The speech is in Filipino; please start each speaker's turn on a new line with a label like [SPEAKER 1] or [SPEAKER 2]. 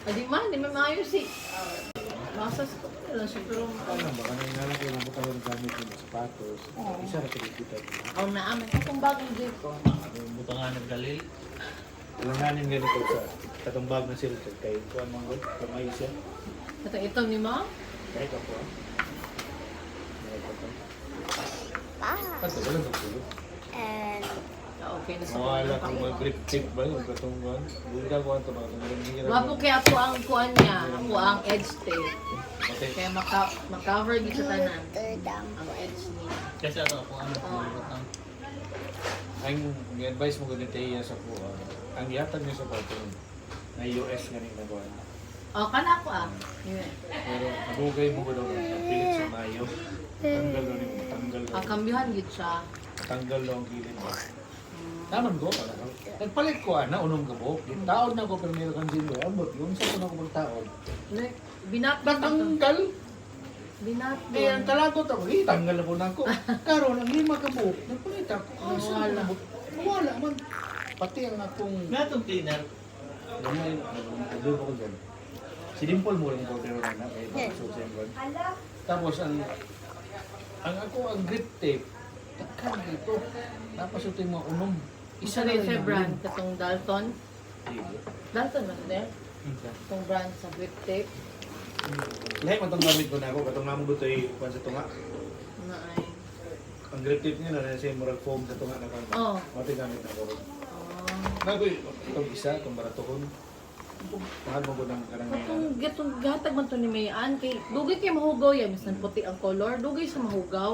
[SPEAKER 1] Adi man, di man maayos eh. Masas ko lang siya pero...
[SPEAKER 2] Ano ba? Kanang nga lang kayo nabot ako ng gamit yung sapatos. Isa na kinikita ko.
[SPEAKER 1] Aw na amin. Itong bagong dito.
[SPEAKER 3] Butangan ng galil.
[SPEAKER 2] Ilanganin ganito sa katong bag na silk kay kuan mong gud kamay siya.
[SPEAKER 1] Ito ni mo?
[SPEAKER 2] Kahit ako. Kato wala na ko.
[SPEAKER 4] And
[SPEAKER 1] Okay na sa
[SPEAKER 2] Mawala kung mag-grip tip ba yung katong kuan. Buda ko ang tabang ng
[SPEAKER 1] Wapo kaya ako ang kuan niya. Ako ang edge tape.
[SPEAKER 2] Okay.
[SPEAKER 1] Kaya maka-cover dito sa tanan.
[SPEAKER 4] Rotterdam.
[SPEAKER 1] Ang edge niya.
[SPEAKER 3] Kasi ito ako ano
[SPEAKER 1] Oo.
[SPEAKER 3] butang.
[SPEAKER 2] Ang advice mo ganito iya sa po. Ang yatag niya sa pato na US nga ning nagawa.
[SPEAKER 1] Oh, kana ako ah. Yun.
[SPEAKER 2] Pero nagugay mo ko daw ng pilit sa mayo. Tanggal daw ni tanggal daw.
[SPEAKER 1] Ang kambyuhan gid siya.
[SPEAKER 2] Tanggal daw ang gilid. Naman ko pala. Nagpalit ko ana unong gabok. Taon na ko primero kan zero. Ambot yun sa kuno ko taon.
[SPEAKER 1] Like, binatbang
[SPEAKER 2] Natanggal.
[SPEAKER 1] Binatbang.
[SPEAKER 2] Eh, ang talagot ako, tanggal na po na ako. Karon ang lima ka buhok, nagpalit ako. Ah, saan
[SPEAKER 1] Wala.
[SPEAKER 2] ko na wala man. Pati ang akong...
[SPEAKER 3] Natong cleaner.
[SPEAKER 2] Gamay, nag-blue ako dyan. Si Dimple mo rin ko pero na, eh, nakasusin ko. Tapos ang ako, ang grip tape, takkan dito. Tapos ito yung mga unom.
[SPEAKER 1] Isa rin sa brand, katong Dalton.
[SPEAKER 2] Sige.
[SPEAKER 1] Dalton ba ito? Itong brand sa grip tape.
[SPEAKER 2] Lahat man itong gamit ko na ako, katong namang buto yung kwan sa tunga.
[SPEAKER 1] Na ay.
[SPEAKER 2] Ang grip tape niya na siya murag foam sa tunga na kwan.
[SPEAKER 1] Oo.
[SPEAKER 2] Mati gamit na ako.
[SPEAKER 1] Oh.
[SPEAKER 2] Nagoy, itong isa, itong baratohon. Mahal mo ko ng karang
[SPEAKER 1] Katong gatong gatag man to ni Mayan kay dugay kay mahugaw ya bisan puti ang color, dugay sa mahugaw.